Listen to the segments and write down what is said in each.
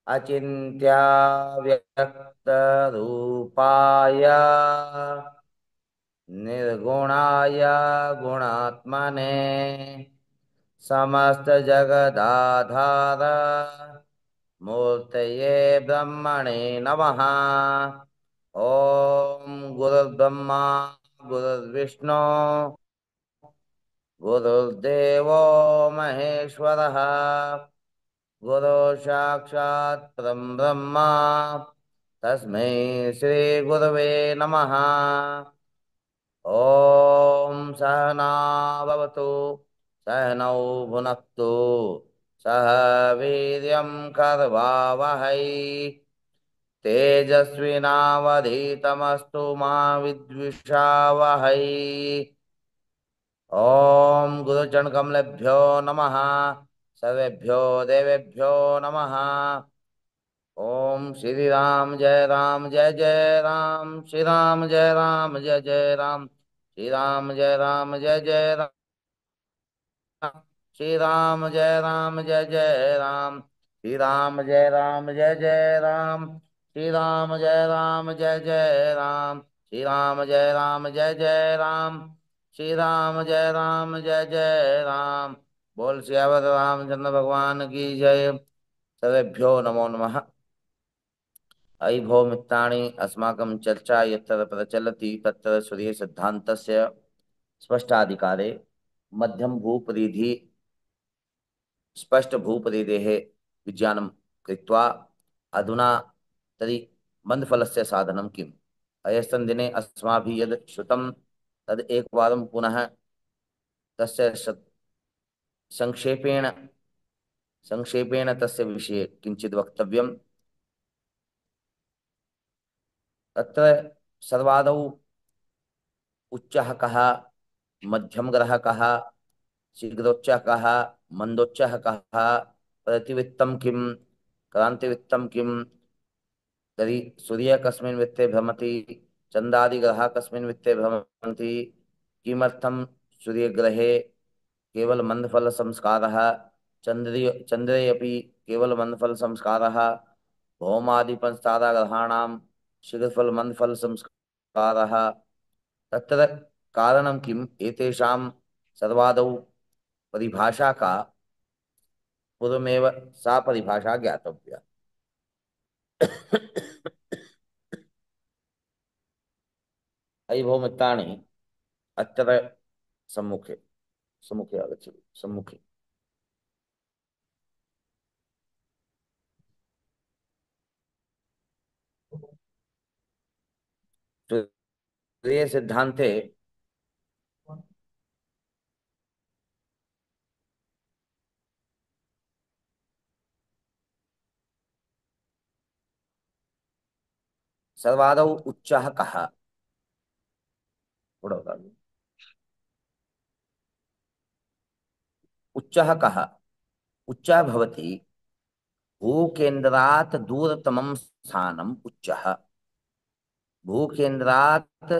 अचिन्त्या व्यक्तरूपाय निर्गुणाय गुणात्मने समस्तजगदाधार मूर्तये ब्रह्मणे नमः। ओम गुरुर्ब्रह्मा गुरुर्विष्णु गुरुर्देवो महेश्वरः गुरु साक्षात् परं ब्रह्म तस्मै श्री गुरवे नमः। ओम सहना भवतु सहनौ भुनक्तु सह वीर्यं करवावहै तेजस्विनावधीतमस्तु मा विद्विषावहै। ओम गुरुचरणकमलेभ्यो नमः सर्वेभ्यो देवेभ्यो नमः। ओम श्री राम जय राम जय जय राम श्री राम जय राम जय जय राम श्री राम जय राम जय जय राम श्री राम जय राम जय जय राम श्री राम जय राम जय जय राम श्री राम जय राम जय जय राम श्री राम जय राम जय जय राम श्री राम जय राम जय जय राम। बोल सियावर रामचंद्र भगवान की जय। सर्वेभ्यो नमो नमः। अयि भो मित्राणि अस्माकं चर्चा यत्र प्रचलति तत्र सूर्यसिद्धान्तस्य स्पष्टाधिकारे मध्यम भूपरिधि स्पष्ट भूपरिधेः विज्ञानं कृत्वा अधुना तर्हि मन्दफलस्य साधनं किम्? अयस्मिन् दिने अस्माभिः यद् श्रुतं तद् एकवारं पुनः तस्य संक्षेपेण तस्य विषये किञ्चित् वक्तव्यम्। तत्र सर्वादौ उच्चः कः, मध्यम ग्रह कः, शीघ्रोच्चः कः, मंदोच्चः कः, प्रतिवित्तं किं, क्रांतिवित्तं किं, तर्हि सूर्यः कस्मिन् वित्ते भ्रमति, चन्द्रादिग्रहाः कस्मिन् वित्ते भ्रमन्ति, किमर्थं सूर्यग्रहे केवल मन्दफलसंस्कारः, चन्द्रे अपि केवल मन्दफलसंस्कारः, भौमादिपंचताराग्रहाणां शीघ्रफलमन्दफलसंस्कारः, तत्र कारणं किम्? एतेषां सर्वादौ परिभाषा का पूर्वमेव सा परिभाषा ज्ञातव्या। अयि भो मित्राणि अत्र सम्मुखे सम्मुखे आगच्छतु सम्मुखे। सूर्यसिद्धान्ते सर्वादौ उच्चः कः? उच्चः कः? उच्चः भवति भूकेन्द्रात् दूरतमं स्थानम् उच्चः। भूकेन्द्रात्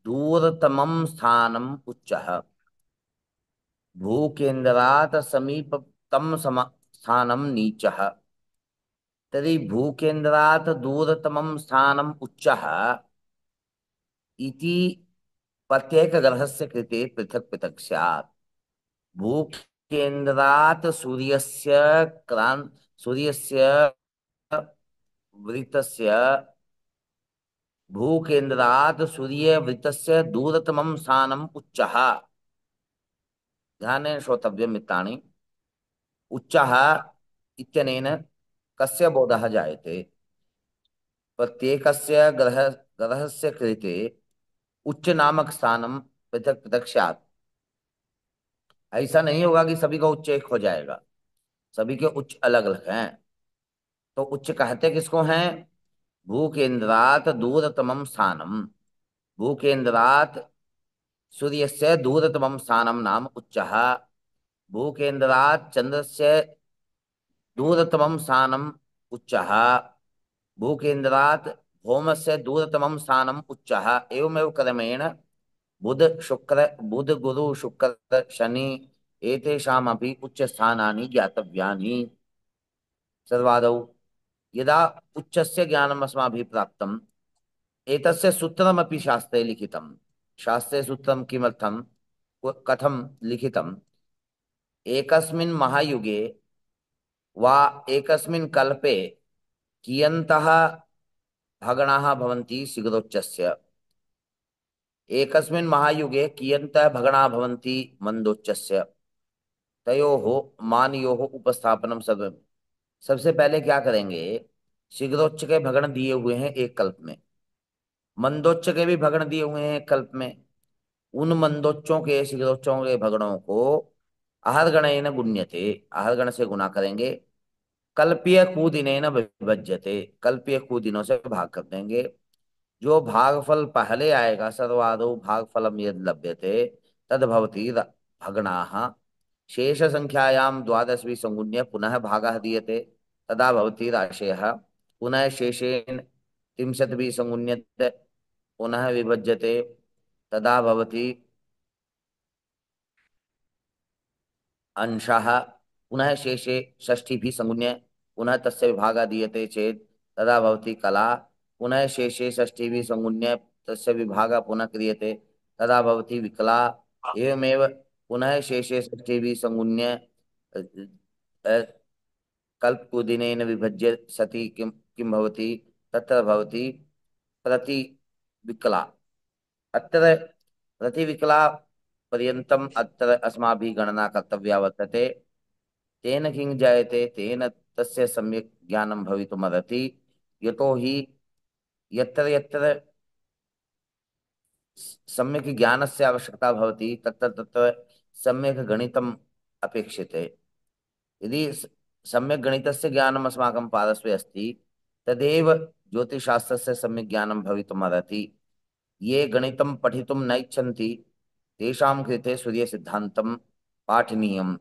दूरतमं स्थानम् उच्चः। भूकेन्द्रात् समीपतम स्थानं नीचः। तर्हि भूकेन्द्रात् दूरतमं स्थानम् उच्चः इति प्रत्येकग्रहस्य कृते पृथक् पृथक् स्यात्। भूकेन्द्रात् सूर्यस्य वृत्तस्य भूकेन्द्रात् सूर्यवृत्तस्य दूरतमं स्थानम् उच्चः। ध्यानेन श्रोतव्यं मित्राणि। उच्चः इत्यनेन कस्य बोधः जायते? प्रत्येकस्य ग्रहस्य कृते उच्च नामक स्थानम पृथक पृथक स्यात्। ऐसा नहीं होगा कि सभी का उच्च एक हो जाएगा, सभी के उच्च अलग अलग हैं। तो उच्च कहते किसको हैं? भूकेन्द्रात् दूरतमं स्थानम। भूकेन्द्रात् सूर्यस्य दूरतमं स्थानं नाम उच्चः। भूकेन्द्रात् चन्द्रस्य दूरतमं स्थानम् उच्चः। भूकेन्द्रात् भौमस्य दूरतमं स्थानम् उच्चः। एवमेव क्रमेण बुध गुरु शुक्र शनि एतेषामपि उच्चस्थानानि ज्ञातव्यानि। सर्वादौ यदा उच्चस्य ज्ञानम् अस्माभिः प्राप्तम्, एतस्य सूत्रमपि शास्त्रे लिखितम्। शास्त्रे सूत्रं किमर्थं, कथं लिखितम्, एकस्मिन् महायुगे वा एकस्मिन् कल्पे कियन्तः भगणाः भवन्ति शीघ्रोच्चस्य, एकस्मिन् महायुगे कियन्तः भगणाः भवन्ति मंदोच्चस्य, तयोः मानयोः उपस्थापनम सब। सबसे पहले क्या करेंगे, शीघ्रोच्च के भगण दिए हुए हैं एक कल्प में, मंदोच्च के भी भगण दिए हुए हैं एक कल्प में। उन मंदोच्चों के शीघ्रोच्चों के भगणों को आहर्गणेन गुण्यते, आहर्गण से गुणा करेंगे। कल्पीय कुदिनेन विभज्यते, कल्पीय कुदिनों से भाग कर देंगे। जो भागफल पहले आएगा, सर्वादौ भागफलम यद लभ्यते तद्भवति भग्नाः। शेष संख्यायां द्वादशवी संगुण्य पुनः भागः दीयते, तदा भवति राशयः। पुनः शेषेण त्रिंशद्भिः संगुण्य पुनः विभज्यते, तदा भवति अंशः। पुनः शेषे षष्ठीभिः संगुण्य पुनः तस्य विभागः दीयते चेत् तदा भवति कला। पुनः शेषे षष्ठीभिः संगुण्य तस्य विभागः पुनः क्रियते, तदा भवति विकला। एवमेव पुनः शेषे षष्ठीभिः संगुण्य अ, अ, कल्पकुदिनेन विभज्य सति किं किं भवति, तत्र भवति प्रतिविकला। अत्र प्रतिविकला पर्यन्तम् अत्र अस्माभिः गणना कर्तव्या वर्तते। तेन किं जायते, तेन तस्य सम्यक् ज्ञानं भवितुमर्हति। यतो हि यत्र यत्र सम्यक् ज्ञानस्य आवश्यकता भवति तत्र तत्र सम्यक् गणितम् अपेक्षते। यदि सम्यक् गणितस्य ज्ञानम् अस्माकं पार्श्वे अस्ति, तदेव ज्योतिषशास्त्रस्य सम्यक् ज्ञानं भवितुमर्हति। ये गणितं पठितुं न इच्छन्ति तेषां कृते सूर्यसिद्धान्तं पाठनीयम्।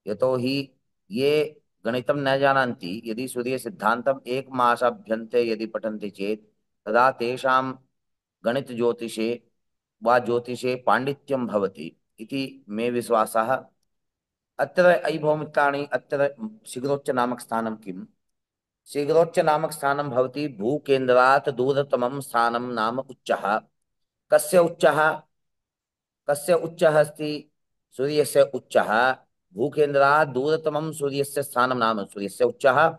यतोहि ये गणितं न जानन्ति, यदि सूर्यसिद्धान्तम् एकमासाभ्यन्ते यदि पठन्ति चेत् तदा तेषां गणितज्योतिषे वा ज्योतिषे पाण्डित्यं भवति इति मे विश्वासः। अत्र अयि भौमित्राणि, अत्र शीघ्रोच्च नामक स्थानं किम्? शीघ्रोच्च नामक स्थानं भवति भूकेन्द्रात् दूरतमं स्थानं नाम उच्चः। कस्य उच्चः? कस्य उच्चः अस्ति? सूर्यस्य उच्चः। भूकेन्द्रात् दूरतमं सूर्यस्य स्थानं नाम सूर्यस्य उच्चः।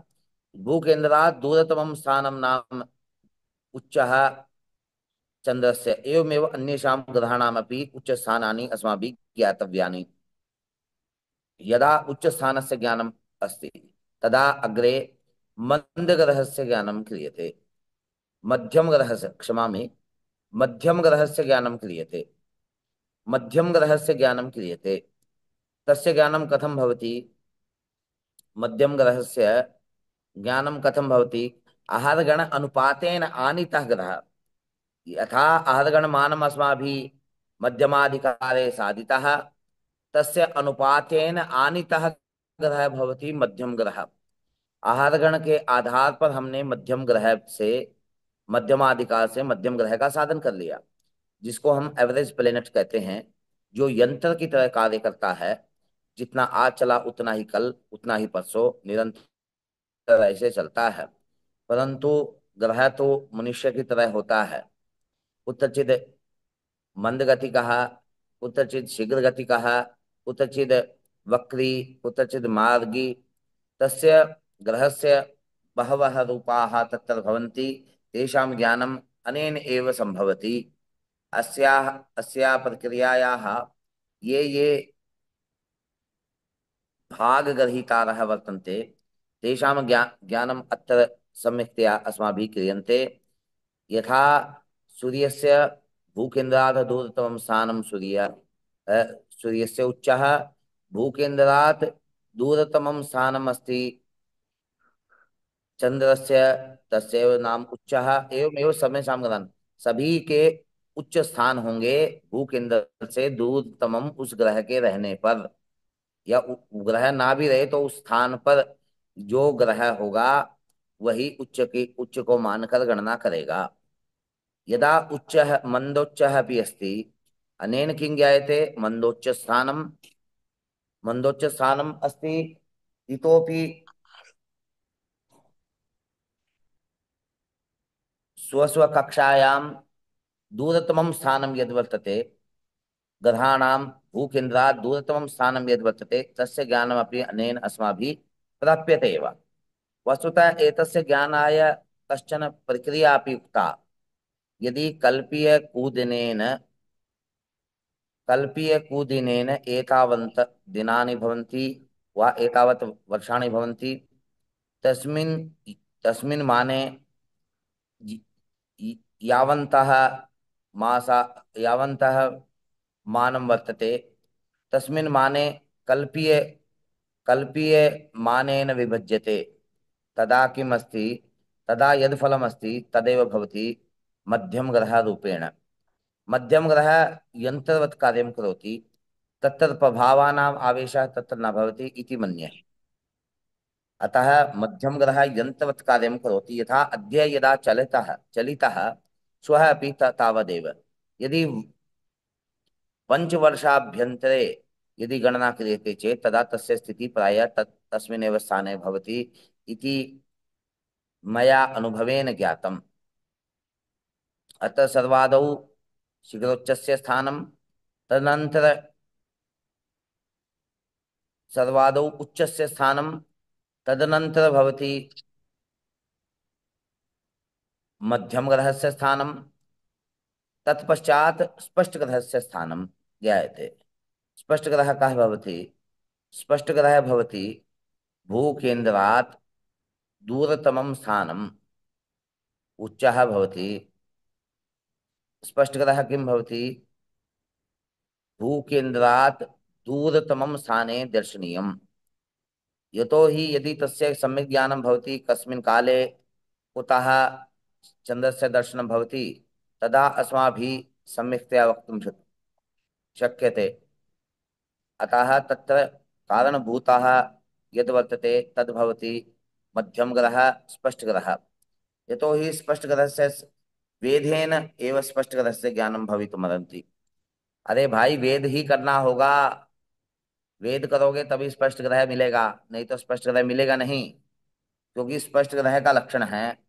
भूकेन्द्रात् दूरतमं स्थानं नाम उच्चः चन्द्रस्य। एवमेव अन्येषां ग्रहाणामपि उच्चस्थानानि अस्माभिः ज्ञातव्यानि। यदा उच्चस्थानस्य ज्ञानम् अस्ति तदा अग्रे मन्दग्रहस्य ज्ञानं क्रियते। मध्यम ग्रहस्य, क्षमामि, मध्यम ग्रहस्य ज्ञानं क्रियते। मध्यम ग्रहस्य ज्ञानं क्रियते। तस्य ज्ञानं कथं भवति? मध्यम ग्रहस्य ज्ञानं कथं भवति? आहारगण अनुपातेन आनीतः ग्रहः। यथा आहतगणमानम् अस्माभिः मध्यमाधिकारे साधितः, तस्य अनुपातेन आनीतः ग्रहः भवति मध्यम ग्रह। आहतगण के आधार पर हमने मध्यम ग्रह से, मध्यमाधिकार से मध्यम ग्रह का साधन कर लिया, जिसको हम एवरेज प्लेनेट कहते हैं, जो यंत्र की तरह कार्य करता है। जितना आज चला उतना ही कल, उतना ही परसों, निरंतर ऐसे चलता है। परंतु ग्रह तो मनुष्य की तरह होता है, कुत्रचित मंद गति कहा, कुत्रचित शीघ्र गति कहा, कुत्रचित वक्री, कुत्रचित मार्गी। तस्य ग्रहस्य बहवः रूपाः तत्र भवन्ति, तेषां ज्ञानम् अनेन एव सम्भवति। अस्याः अस्याः प्रक्रियायाः ये ये भागग्रहीतारः वर्तन्ते, तेषां ज्ञानम् अत्र सम्यक्तया अस्माभिः क्रियन्ते। यथा सूर्यस्य भूकेन्द्रात् दूरतमं स्थानं सूर्यस्य उच्चः, भूकेन्द्रात् दूरतमं स्थानम् अस्ति चंद्रस्य, तस्यैव नाम उच्चः। एवमेव सर्वेषां ग्रहाणां, सभी के उच्च स्थान होंगे भूकेंद्र से दूरतमम उस ग्रह के रहने पर। या ग्रह ना भी रहे तो उस स्थान पर जो ग्रह होगा वही उच्च को मानकर गणना करेगा। यदा उच्चः मंदोच्चः अपि अस्ति, अनेन किं ज्ञायते? मंदोच्च स्थानम अस्ति। इतोपि स्वस्वकक्षायां दूरतमं स्थानं यद्वर्तते, ग्रहाणां भूकेन्द्रात् दूरतमं स्थानं यद्वर्तते तस्य ज्ञानमपि अनेन अस्माभिः प्राप्यते एव। वस्तुतः एतस्य ज्ञानाय कश्चन प्रक्रिया अपि उक्ता। यदि कल्पीयकूदिनेन एतावन्त दिनानि भवन्ति वा एतावत् वर्षाणि भवन्ति, तस्मिन् तस्मिन् माने य- य- यावन्तः मासा यावन्तः मानं वर्तते, तस्मिन् माने कल्पीय कल्पीय मानेन विभज्यते। तदा किम् अस्ति, तदा यद् फलमस्ति तदेव भवति मध्यम ग्रह रूपेण। मध्यम ग्रह यन्त्रवत् कार्यं करोति, तत्र प्रभावानाम् आवेशः तत्र न भवति इति मन्ये। अतः मध्यम ग्रह यन्त्रवत् कार्यं करोति। यथा अद्य यदा चलितः श्वः अपि तावदेव। यदि पञ्चवर्षाभ्यन्तरे यदि गणना क्रियते चेत् तदा तस्य स्थितिः प्रायः तस्मिन्नेव स्थाने भवति इति मया अनुभवेन ज्ञातम्। अतः सर्वादौ शिखरोच्चस्य स्थानं, तदनन्तर सर्वादौ उच्चस्य स्थानं, तदनन्तर भवति मध्यमग्रहस्य स्थानं, तत्पश्चात् स्पष्टग्रहस्य स्थानं ज्ञायते। स्पष्टग्रहः कः भवति? स्पष्टग्रहः भवति भूकेन्द्रात् दूरतमं स्थानम् उच्चः भवति। स्पष्टग्रहः किं भवति? भूकेन्द्रात् दूरतमं स्थाने दर्शनीयम्। यतो हि यदि तस्य सम्यक् ज्ञानं भवति कस्मिन् काले कुतः चन्द्रस्य दर्शनं भवति, तदा अस्माभिः सम्यक्तया वक्तुं शक्यते। अतः तत्र कारणभूतः यद् वर्तते तद् भवति मध्यमग्रहः स्पष्टग्रहः। यतो हि स्पष्टग्रहस्य वेदेन एव स्पष्टग्रहस्य ज्ञानं भवितुमर्हति। अरे भाई, वेद ही करना होगा। वेद करोगे तभी स्पष्ट ग्रह मिलेगा, नहीं तो स्पष्ट ग्रह मिलेगा नहीं। क्योंकि स्पष्ट ग्रह का लक्षण है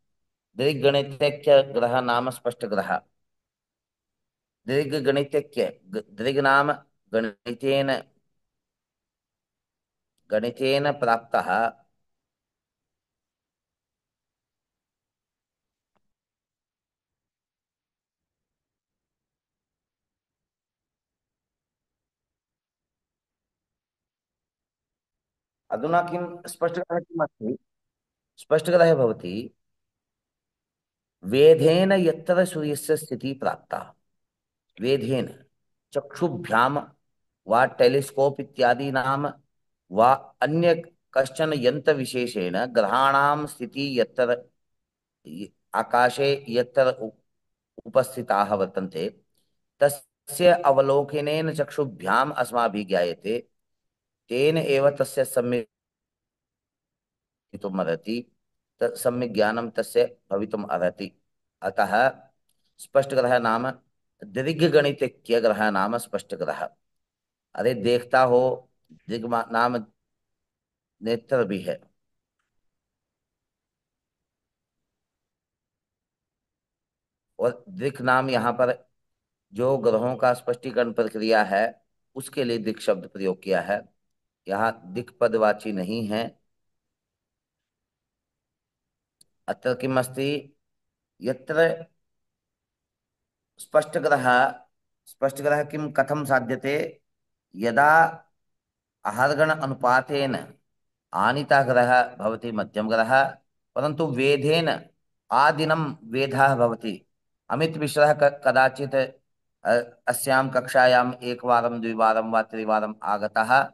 दृग्गणितज्ञ ग्रह नाम स्पष्ट ग्रह। दृग्गणितज्ञ, दृग् नाम गणितेन गणितेन प्राप्तः। अधुना किं स्पष्टग्रहः किम् अस्ति? स्पष्टग्रहः भवति वेदेन यत्र सूर्यस्य स्थितिः प्राप्ता, वेदेन चक्षुभ्यां वा टेलिस्कोप इत्यादीनां वा अन्य कश्चन यन्त्रविशेषेण ग्रहाणां स्थितिः यत्र आकाशे यत्र उपस्थिताः वर्तन्ते, तस्य अवलोकनेन चक्षुभ्याम् अस्माभिः ज्ञायते। तेन एव तस्य सम्यक् भवितुम् अर्हति, सम्यक् ज्ञानं तस्य भवितुम् अर्हति। अतः स्पष्टग्रह नाम दीर्घगणितज्ञ ग्रह नाम स्पष्टग्रह। अरे देखता हो, दिग् नाम नेत्र भी है। और दिक् नाम यहाँ पर जो ग्रहों का स्पष्टीकरण प्रक्रिया है उसके लिए दिक् शब्द प्रयोग किया है। यहाँ दिक् पदवाची नहीं है। अत्र किम् अस्ति? यत्र स्पष्टग्रह स्पष्टग्रह किं कथं साध्यते? यदा आहर्गण अनुपातेन आनीतः ग्रहः भवति मध्यम ग्रहः, परन्तु वेदेन आदिनं वेदः भवति। अमित मिश्रः कदाचित् अस्यां कक्षायाम् एकवारं द्विवारं वा त्रिवारम् आगतः।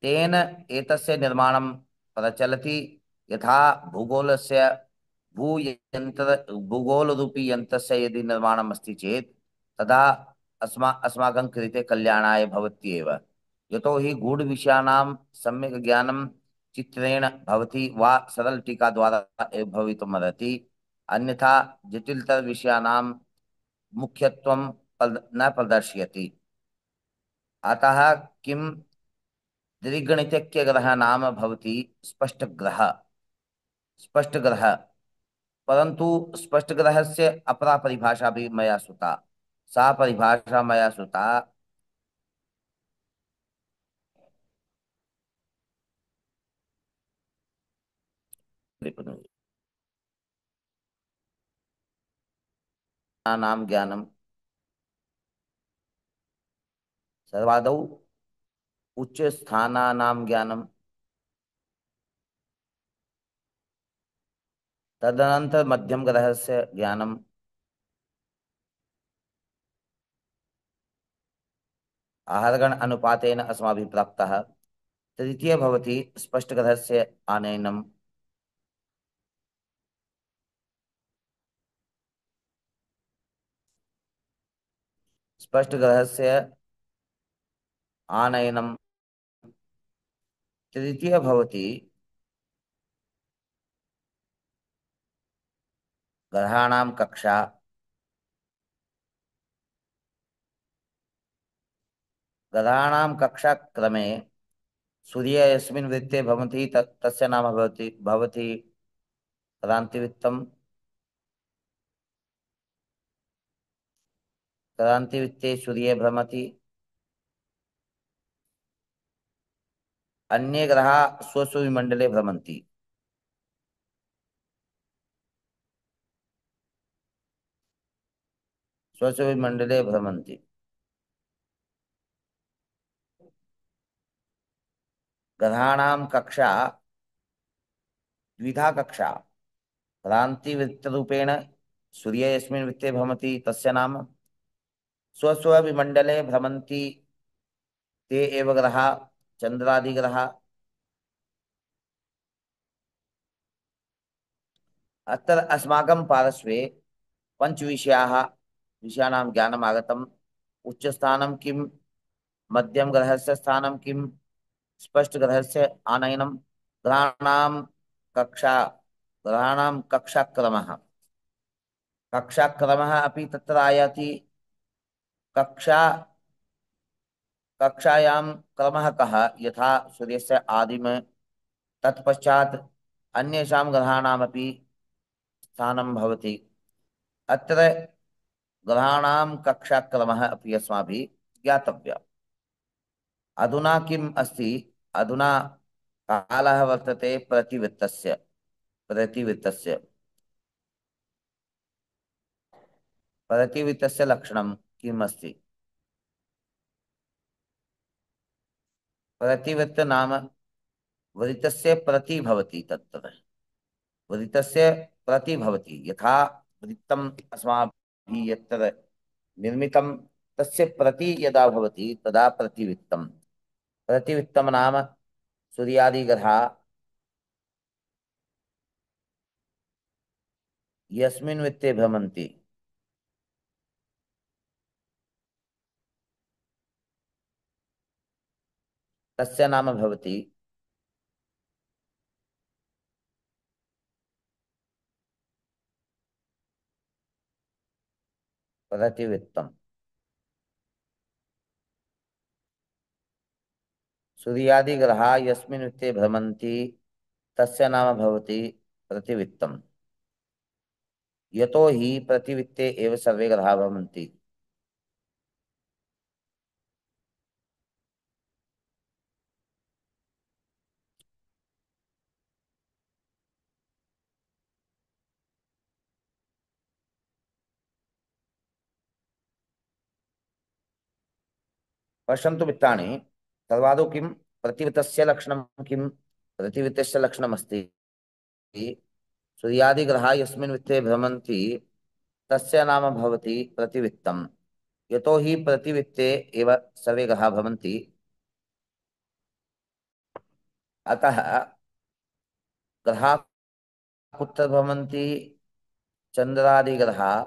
तेन एतस्य निर्माणं प्रचलति। यथा भूगोलस्य भूगोलरूपी यन्त्रस्य यदि निर्माणम् अस्ति चेत् तदा अस्माकं कृते कल्याणाय भवत्येव। यतो हि गूढविषयाणां सम्यक् ज्ञानं चित्रेण भवति वा सरल टीका द्वारा एव भवितुमर्हति। अन्यथा जटिलतरविषयाणां मुख्यत्वं न प्रदर्शयति। अतः किं दृग्गणितज्ञग्रहः नाम भवति स्पष्टग्रह। स्पष्टग्रह परंतु स्पष्टग्रहस्य अपरा परिभाषा भी मया श्रुता। सा परिभाषा मया श्रुता। नाम ज्ञानम सर्वादौ उच्च स्थानानां ज्ञानम, तदनंतर मध्यम ग्रहस्य ज्ञानम, आहरगण अनुपातेन अस्माभिः प्राप्तः। तृतीय भवति स्पष्टग्रहस्य आनयनम्। स्पष्टग्रहस्य आनयनम्। तृतीय भवति ग्रहाणां कक्षा। ग्रहाणां कक्षाक्रमे सूर्य यस्मिन् वृत्ते भवति तस्य नाम भवति क्रांतिवृत्तम्। क्रांतिवृत्ते सूर्ये भ्रमति। अन्ये ग्रहाः स्वस्वविमण्डले भ्रमन्ति। स्वस्वविमण्डले भ्रमन्ति। ग्रहाणां कक्षा द्विधा कक्षा। क्रांतिवृत्तरूपेण सूर्य यस्मिन् वृत्ते भ्रमति तस्य नाम। स्वस्वविमण्डले भ्रमन्ति ते एव ग्रहाः चन्द्रादिग्रहाः। अत्र अस्माकं पार्श्वे पञ्चविषयाः विषयाणां ज्ञानम् आगतम्। उच्चस्थानं किं, मध्यम ग्रहस्य स्थानं किं, स्पष्टग्रहस्य आनयनं, ग्रहाणां कक्षा, ग्रहाणां कक्षाक्रमः। कक्षाक्रमः अपि तत्र आयाति। कक्षा कक्षायां क्रमः कः, यथा सूर्यस्य आदिम, तत्पश्चात् अन्येषां ग्रहाणामपि स्थानं भवति। अत्र ग्रहाणां कक्षाक्रमः अपि अस्माभिः ज्ञातव्यः। अधुना किम् अस्ति? अधुना कालः वर्तते प्रतिवृत्तस्य। प्रतिवृत्तस्य प्रतिवृत्तस्य लक्षणं किम् अस्ति? प्रतिवृत्त नाम वृत्तस्य प्रति भवति। तत्र वृत्तस्य प्रति भवति। यथा वृत्तम् अस्माभिः यत्र निर्मितं तस्य प्रति यदा भवति तदा प्रतिवृत्तम्। प्रतिवृत्तं नाम सूर्यादिग्रहाः यस्मिन् वृत्ते भ्रमन्ति तस्य नाम भवति प्रतिवृत्तम्। सूर्यादिग्रहाः यस्मिन् वृत्ते भ्रमन्ति तस्य नाम भवति प्रतिवृत्तम्। यतो हि प्रतिवृत्ते एव सर्वे ग्रहाः भ्रमन्ति। पश्यन्तु मित्राणि, सर्वादौ किं प्रतिवृत्तस्य लक्षणं किं? प्रतिवृत्तस्य लक्षणमस्ति सूर्यादिग्रहाः यस्मिन् वृत्ते भ्रमन्ति तस्य नाम भवति प्रतिवृत्तम्। यतो हि प्रतिवृत्ते एव सर्वे ग्रहाः भ्रमन्ति, अतः ग्रहाः कुत्र भ्रमन्ति? चन्द्रादिग्रहाः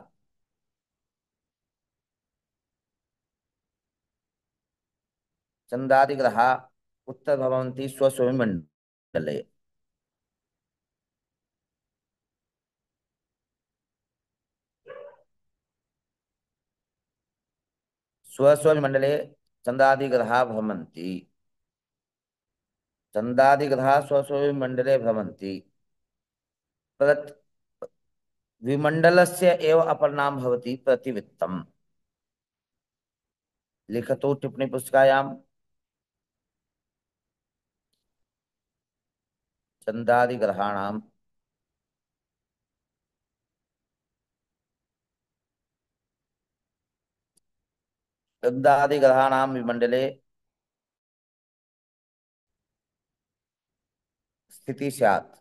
चन्द्रादिग्रहाः कुत्र भ्रमन्ति? स्वस्वविमण्डले। स्वस्वविमण्डले चन्द्रादिग्रहाः भ्रमन्ति। चन्द्रादिग्रहाः स्वस्वविमण्डले भ्रमन्ति। विमण्डलस्य एव अपर नाम भवति प्रतिवित्तम्। लिखतु टिप्पणी पुस्तिकायां। चन्दादिग्रहाणां चन्दादिग्रहाणां विमण्डले स्थितिः स्यात्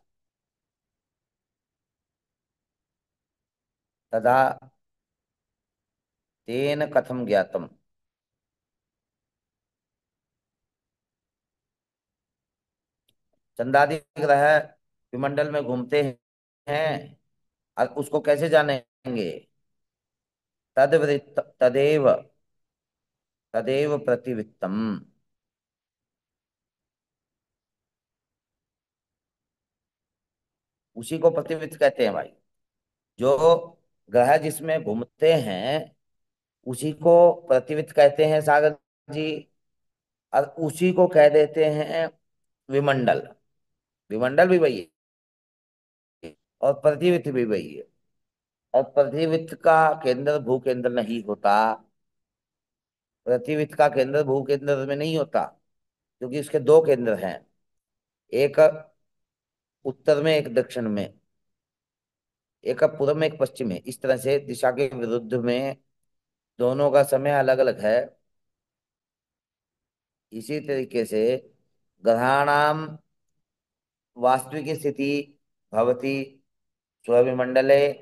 तदा तेन कथं ज्ञातम्। चंदादि ग्रह विमंडल में घूमते हैं और उसको कैसे जानेंगे। तदवृत्त तदेव तदेव प्रतिवित्तम। उसी को प्रतिवित्त कहते हैं भाई। जो ग्रह जिसमें घूमते हैं उसी को प्रतिवित्त कहते हैं सागर जी। और उसी को कह देते हैं विमंडल। विमंडल भी वही है और प्रतिवित्त भी वही है। और प्रतिवित्त का केंद्र भू केंद्र नहीं होता। प्रतिवित्त का केंद्र भू केंद्र में नहीं होता क्योंकि इसके दो केंद्र हैं। एक उत्तर में एक दक्षिण में। एक पूर्व में एक पश्चिम में। इस तरह से दिशा के विरुद्ध में दोनों का समय अलग अलग है। इसी तरीके से ग्रहाणाम वास्तविक स्थिति भवति स्वविमंडले।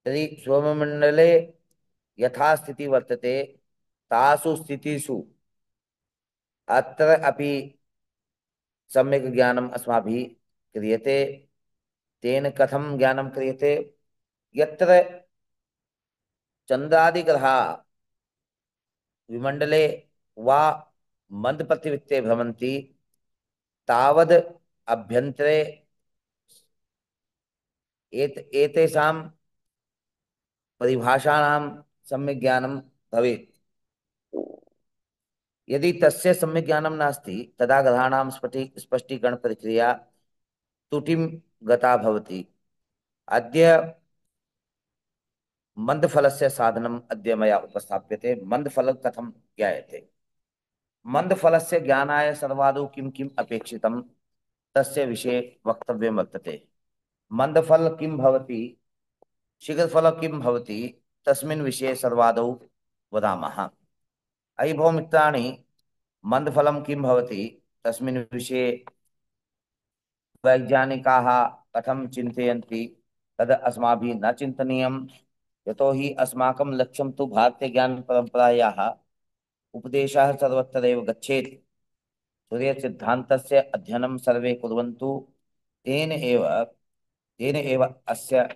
तर्हि स्वविमंडले यथा स्थिति वर्तते तासु स्थितिषु अत्र अपि सम्यक् ज्ञानम् अस्माभिः क्रियते। तेन कथं ज्ञानं क्रियते। यत्र चन्द्रादिग्रहा विमंडले वा मन्दप्रतिवित्ते भ्रमन्ति तावद् अभ्यन्तरे एतेषां परिभाषाणां सम्यक् ज्ञानं भवेत्। यदि तस्य सम्यक् ज्ञानं नास्ति तदा ग्रहाणां स्पष्टीकरण प्रक्रिया त्रुटिं गता भवति। अद्य मन्दफलस्य साधनम् अद्य मया उपस्थाप्यते। मन्दफलं कथं ज्ञायते। मन्दफलस्य ज्ञानाय सर्वादौ किं किम् अपेक्षितं तस्य विषये वक्तव्यं वर्तते। मन्दफल किं भवति शीघ्रफल किं भवति तस्मिन् विषये सर्वादौ वदामः। अयि भो मित्राणि मन्दफलं किं भवति तस्मिन् विषये वैज्ञानिकाः कथं चिन्तयन्ति तद् अस्माभिः न चिन्तनीयम्। यतोहि अस्माकं लक्ष्यं तु भारतीयज्ञानपरम्परायाः उपदेशः सर्वत्र एव गच्छेत्। सूर्यसिद्धान्तस्य अध्ययनं सर्वे कुर्वन्तु। तेन एव तेन एव अस्य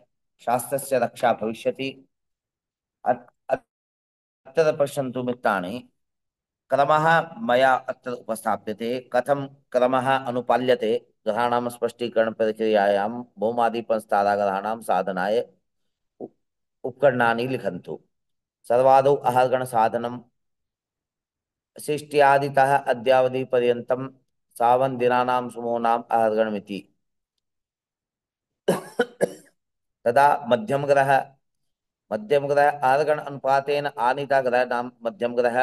शास्त्रस्य रक्षा भविष्यति। अत्र पश्यन्तु मित्राणि क्रमः मया अत्र उपस्थाप्यते। कथं क्रमः अनुपाल्यते ग्रहाणां स्पष्टीकरणप्रक्रियायां भौमादिपंचताराग्रहाणां साधनाय उपकरणानि लिखन्तु। सर्वादौ आहर्गणसाधनं षष्ट्यादितः अद्यावधिपर्यन्तं सावनदिनानां समूहानाम् आहर्गणमिति। तदा मध्यमग्रह आहर्गण अनुपातेन आनीता ग्रह नाम मध्यमग्रह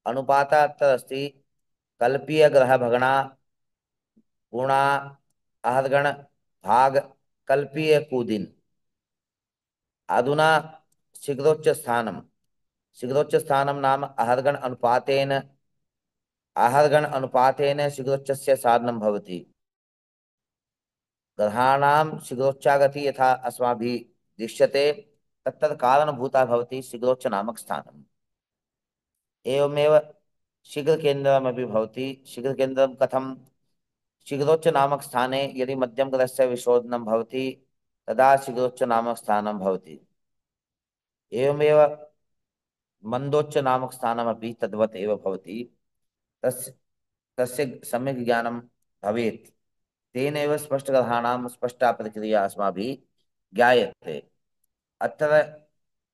अनुपात अत्र अस्ति कल्पीय ग्रह भगणा गुणा आहर्गण भाग कल्पीय कूदिन। अधुना शीघ्रोच्च स्थानं नाम आहर्गण अनुपातेन शीघ्रोच्चस्य साधनं भवति। ग्रहाणां शीघ्रोच्चागति यथा अस्माभिः दृश्यते तत्तत् कारणभूता भवति शीघ्रोच्च नामक स्थानम्। एवमेव शीघ्रकेन्द्रमपि भवति। शीघ्रकेन्द्रं कथं शीघ्रोच्च नामक स्थाने यदि मध्यम ग्रहस्य विशोधनं भवति तदा शीघ्रोच्च नामक स्थानं भवति। एवमेव मंदोच्च नामक स्थानमपि तद्वत् एव भवति। तस्य तस्य सम्यक् ज्ञानं भवेत्। तेन एव स्पष्टग्रहाणां स्पष्टा प्रक्रिया अस्माभिः ज्ञायते। अत्र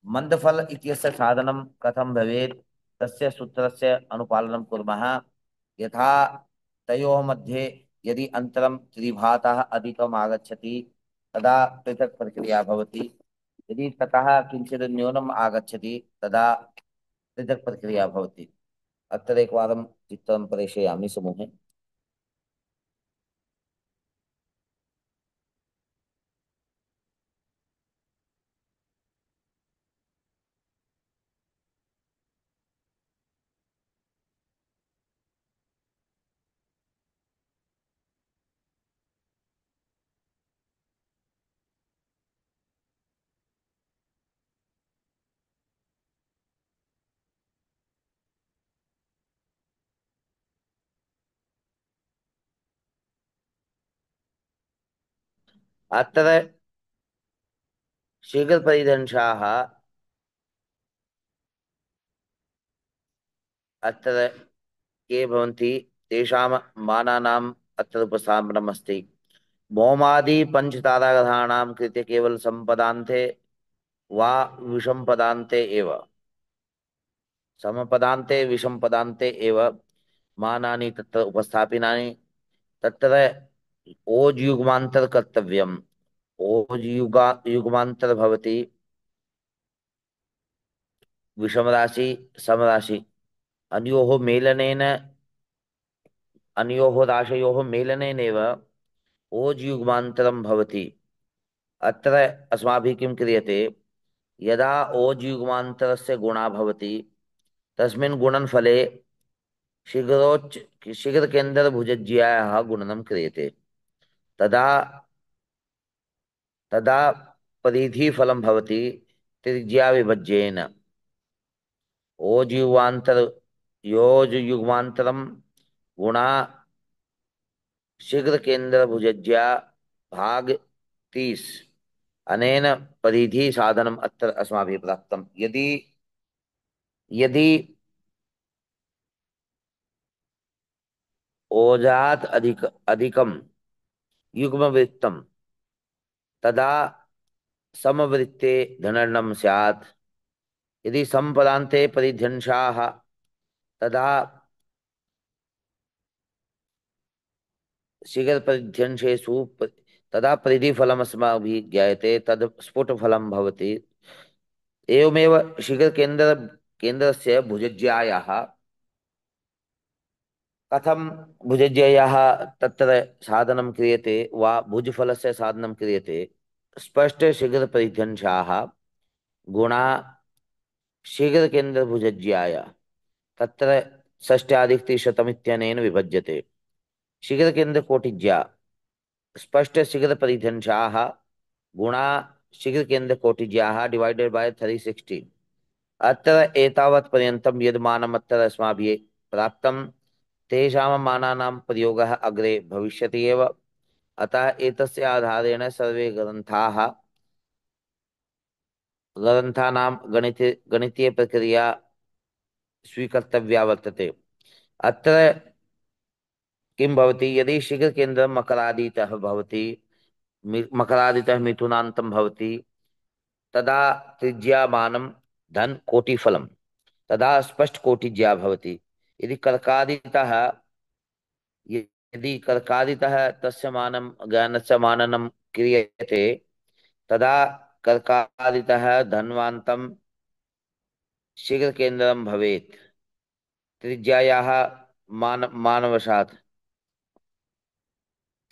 मन्दफल इत्यस्य साधनं कथं भवेत् तस्य सूत्रस्य अनुपालनं कुर्मः। यथा तयोः मध्ये यदि अन्तरं त्रिभातः अधिकम् आगच्छति तदा पृथक् प्रक्रिया भवति। यदि ततः किञ्चित् न्यूनम् आगच्छति तदा पृथक् प्रक्रिया भवति। अत्र एकवारं चित्रं प्रेषयामि समूहे। अत्र शीघ्रपरिदंशाः अत्र के भवन्ति, तेषां मानानाम् अत्र उपस्थापनमस्ति। भौमादि पञ्चताराग्रहाणां कृते केवल सम्पदान्ते वा विषमपदान्ते एव, समपदान्ते विषमपदान्ते एव मानानि तत्र उपस्थापिनानि। तत्र ओज् युग्मान्तर कर्तव्यम्। ओज् युग्मान्तर भवति विषमराशि समराशि, अनयोः मेलनेन, अनयोः राशयोः मेलनेनैव ओज् युग्मान्तरं भवति। अत्र अस्माभिः किं क्रियते, यदा ओज् युग्मान्तरस्य गुणा भवति तस्मिन् गुणनफले शीघ्रकेन्द्रभुजज्यायाः गुणनं क्रियते। तदा तदा परिधिफलं भवति त्रिज्याविभज्येन। ओजुयुवान्तर योजयुग्मान्तरं गुणा शीघ्रकेन्द्रभुजज्या भाग 30। अनेन परिधि साधनम् अत्र अस्माभिः प्राप्तम्। यदि यदि ओजात् अधिकं युग्मवृत्तं तदा समवृत्ते धनर्णं स्यात्। यदि संपदान्ते परिध्यंशाः तदा शीघ्रपरिध्यंशेषु तदा परिधिफलम् अस्माभिः ज्ञायते, तद् स्फुटफलं भवति। एवमेव केन्द्रस्य भुजज्यायाः कथं भुजज्यायाः तत्र साधनं क्रियते वा भुजफलस्य साधनं क्रियते। स्पष्ट शीघ्रपरिध्यंशाः गुणा शीघ्रकेन्द्रभुजज्याय तत्र षष्ट्याधिकत्रिशतमित्यनेन विभज्यते। शीघ्रकेन्द्रकोटिज्या स्पष्ट शीघ्रपरिध्यंशाः गुणा शीघ्रकेन्द्रकोटिज्याः डिवाइडेड बाय 360। अत्र एतावत् पर्यन्तं यद् मानम् अत्र अस्माभिः प्राप्तं तेषां मानानां प्रयोगः अग्रे भविष्यति एव। अतः एतस्य आधारेण सर्वे ग्रन्थानां गणितीयप्रक्रिया स्वीकर्तव्या वर्तते। अत्र किं भवति, यदि शीघ्रकेन्द्रं मकरादितः भवति, मकरादितः मिथुनान्तं भवति, तदा त्रिज्यामानं धन कोटिफलं तदा स्पष्टकोटिज्या भवति। यदि कर्कादितः यदि कर्कादितः तस्य मानं ज्ञानस्य माननं क्रियते तदा कर्कादितः धन्वान्तं शीघ्रकेन्द्रं भवेत् त्रिज्यायाः मानवशात्।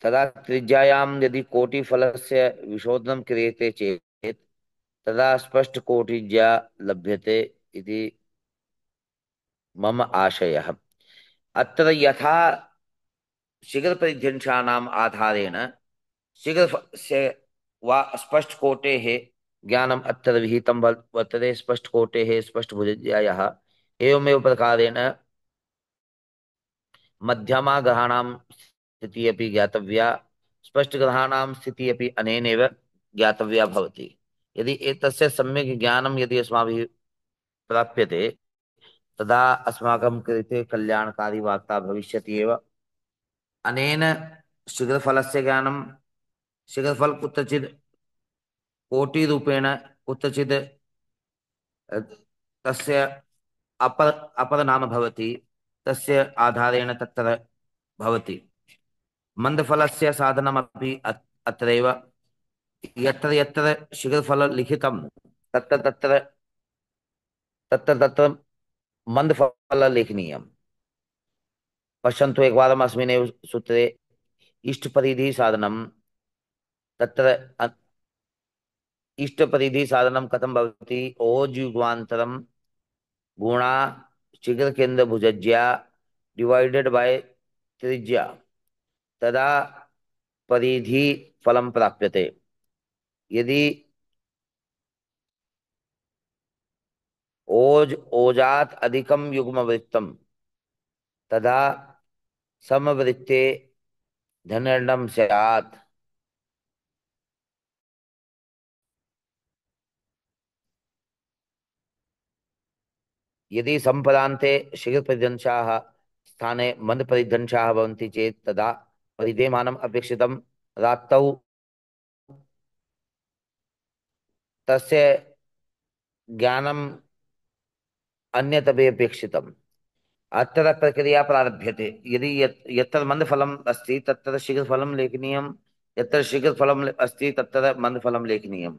तदा त्रिज्यायां यदि कोटिफलस्य विशोधनं क्रियते चेत् तदा स्पष्टकोटिज्या लभ्यते इति मम आशयः। अत्र यथा शीघ्रपरिध्यंशानाम् आधारेण शीघ्रस्य वा स्पष्टकोटेः ज्ञानम् अत्र विहितं वर्तते, स्पष्टकोटेः स्पष्टभुजज्यायाः। एवमेव प्रकारेण मध्यमाग्रहाणां स्थितिः अपि ज्ञातव्या, स्पष्टग्रहाणां स्थितिः अपि अनेनैव ज्ञातव्या भवति। यदि एतस्य सम्यक् ज्ञानं यदि अस्माभिः प्राप्यते तदा अस्माकं कृते कल्याणकारी वार्ता भविष्यति एव। अनेन शीघ्रफलस्य ज्ञानं, शीघ्रफल कुत्रचित् कोटिरूपेण, कुत्रचित् तस्य अपरनाम भवति, तस्य आधारेण तत्र भवति। मन्दफलस्य साधनमपि अत्रैव। यत्र यत्र शीघ्रफल लिखितम तत्र तत्र तत्र तत्र मंदफल लेखनीयम्। पश्यन्तु एकवारम् अस्मिन्नेव सूत्रे इष्टपरिधि साधनम् तत्र इष्टपरिधि साधनं कथं भवति? ओजुग्वान्तरं गुणा शीघ्रकेन्द्र भुजज्या डिवाइडेड बाय त्रिज्या तदा परिधि फलं प्राप्यते। यदि ओजात अधिकं युग्मवृत्तम तदा समवृत्ते धनाढ्यं स्यात्। यदि संपदान्ते शीघ्रपरिदंशाः स्थाने मन्दपरिदंशाः भवन्ति चेत् तदा परिधेयमानम् अपेक्षितं। रात्रौ तस्य ज्ञानम् अन्यतपि अपेक्षितम्। अत्र प्रक्रिया प्रारभ्यते। यदि यत्र मंदफलम् अस्ति तत्र शीघ्रफलं लेखनीयं, यत्र शीघ्रफलम् अस्ति तत्र मंदफलं लेखनीयं।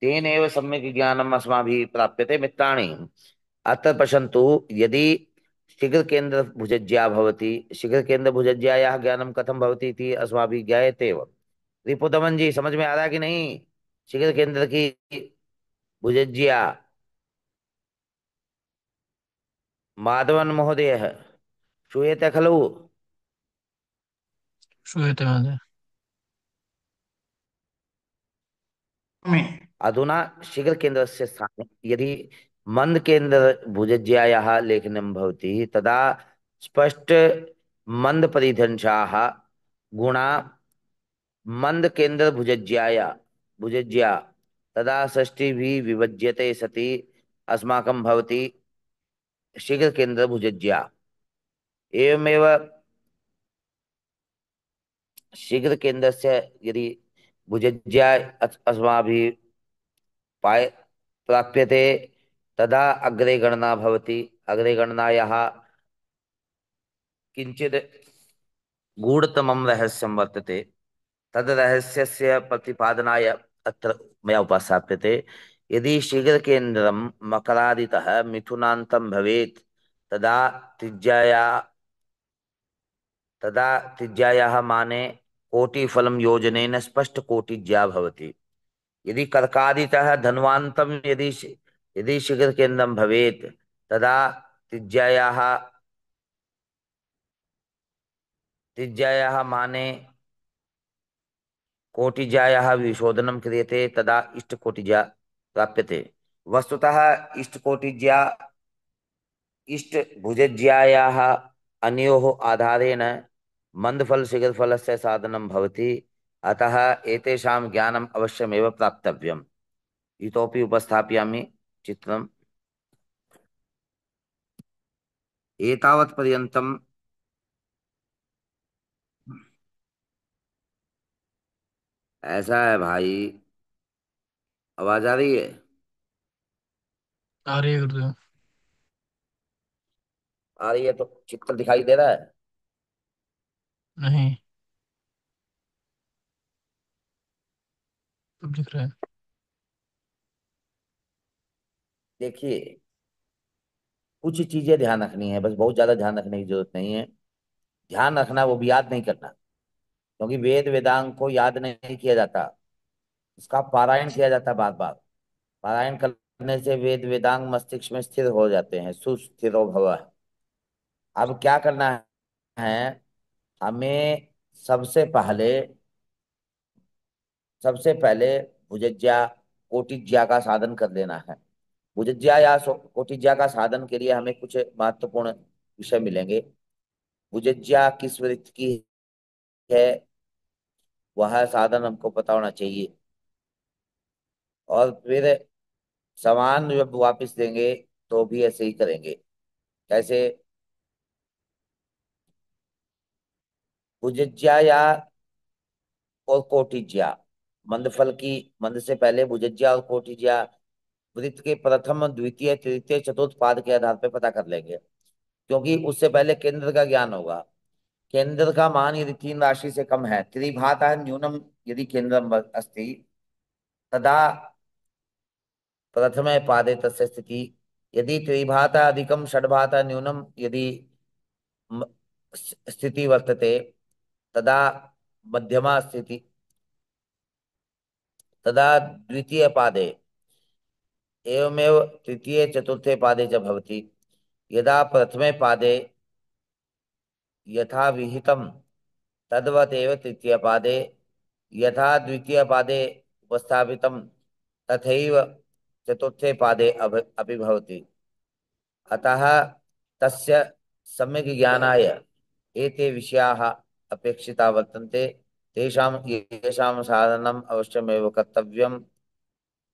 तेनैव सम्यक् ज्ञानम् अस्माभिः प्राप्यते मित्राणि। अत्र पश्यन्तु, यदि शीघ्रकेन्द्रभुजज्या भवति, शीघ्रकेन्द्रभुजज्यायाः ज्ञानं कथं भवति इति अस्माभिः ज्ञायते एव। रिपुदमन जी, समझ में आ रहा है कि नहीं? शीघ्रकेन्द्र की भुजज्या। माधवन महोदय श्रूयते खलु? श्रूयते महोदय। में अधुना शीघ्रकेन्द्रस्य स्थाने यदि मन्दकेन्द्रभुजज्यायाः लेखनं भवति तदा स्पष्ट मन्दपरिधंशाः गुणा मन्दकेन्द्रभुजज्याया भुजज्या तदा षष्टिभिः विभज्यते सति अस्माकं भवति शीघ्रकेन्द्रभुजज्या। एवमेव शीघ्रकेन्द्रस्य यदि भुजज्या अस्माभिः पाय प्राप्यते तदा अग्रे गणना भवति। अग्रे गणनायाः किञ्चित् गूढतमं रहस्यं वर्तते। तद् रहस्यस्य प्रतिपादनाय अत्र मया उपस्थाप्यते। यदि शीघ्रकेन्द्रं मकरादितः मिथुनान्तं भवेत् तदा त्रिज्याया तदा त्रिज्यायाः माने कोटिफलं योजनेन स्पष्टकोटिज्या भवति। यदि कर्कादितः धन्वान्तं यदि शीघ्रकेन्द्रं भवेत् तदा त्रिज्यायाः त्रिज्यायाः माने कोटिज्यायाः विशोधनं क्रियते तदा इष्टकोटिज्या प्राप्यते। वस्तुतः इष्टकोटिज्या इष्टभुजज्यायाः अनयोः आधारेण मन्दफलशीघ्रफलस्य साधनं भवति। अतः एतेषां ज्ञानम् अवश्यमेव प्राप्तव्यम्। इतोपि उपस्थापयामि चित्रम्। एतावत् पर्यन्तं ऐसा है भाई। आवाज आ रही है? आ रही है गुरुदेव। आ रही है तो चित्र दिखाई दे रहा है? नहीं, सब दिख रहा है। देखिए, कुछ चीजें ध्यान रखनी है, बस बहुत ज्यादा ध्यान रखने की जरूरत नहीं है। ध्यान रखना, वो भी याद नहीं करना, क्योंकि वेद वेदांग को याद नहीं किया जाता, इसका पारायण किया जाता है बार बार। पारायण करने से वेद वेदांग मस्तिष्क में स्थिर हो जाते हैं। सुस्थिरो भव। अब क्या करना है? हमें सबसे पहले सबसे पहले भुजज्या कोटिज्या का साधन कर लेना है। भुजज्या या कोटिज्या का साधन के लिए हमें कुछ महत्वपूर्ण विषय मिलेंगे। भुजज्या किस वृत्त की है, वह साधन हमको पता होना चाहिए। और फिर सामान जब वापस देंगे तो भी ऐसे ही करेंगे। कैसे? भुजज्या या और कोटिज्या, मंदफल की मंद से पहले भुजज्या और कोटिज्या वृत्त के प्रथम द्वितीय तृतीय चतुर्थ पाद के आधार पर पता कर लेंगे, क्योंकि उससे पहले केंद्र का ज्ञान होगा। केंद्र का मान यदि 3 राशि से कम है, त्रिभाता न्यूनम यदि केंद्रम अस्ति तदा प्रथमे पादे तस्य स्थिति, यदि त्रिभाता अधिकं षड्भाता न्यूनं यदि म- स्थिति वर्तते, तदा मध्यमा स्थिति, तदा द्वितीय पादे, एवमेव तृतीये चतुर्थे पादे च भवति। यदा प्रथमे पादे यथा विहितं तद्वत् एव तृतीयपादे, यथा द्वितीयपादे उपस्थापितं तथैव चतुर्थे पादे अपि भवति। अतः तस्य सम्यक् ज्ञानाय एते विषयाः अपेक्षिता वर्तन्ते। तेषां येषां साधनम् अवश्यमेव कर्तव्यम्।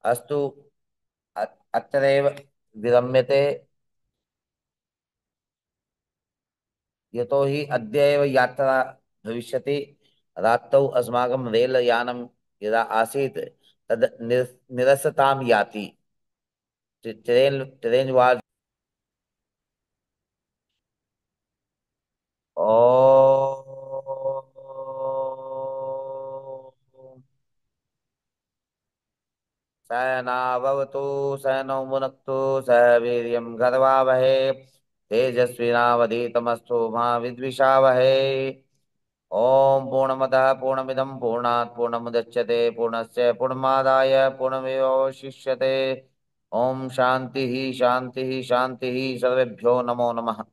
अस्तु, अत्रैव विरम्यते। यतोहि अद्य एव यात्रा भविष्यति। रात्रौ अस्माकं रेलयानं यदा आसीत् तद् निरसतां याति। ट्रेन वाज सहनाववतु सहनौ भुनक्तु सह वीर्यं करवावहै तेजस्विनावधीतमस्तु मा विद्विषावहै। ओम पूर्णमदः पूर्णमिदं पूर्णात् पूर्णमुदच्यते पूर्णस्य पूर्णमादाय पूर्णमेवावशिष्यते। ओम शांति शांति शांति। सर्वेभ्यो नमो नमः।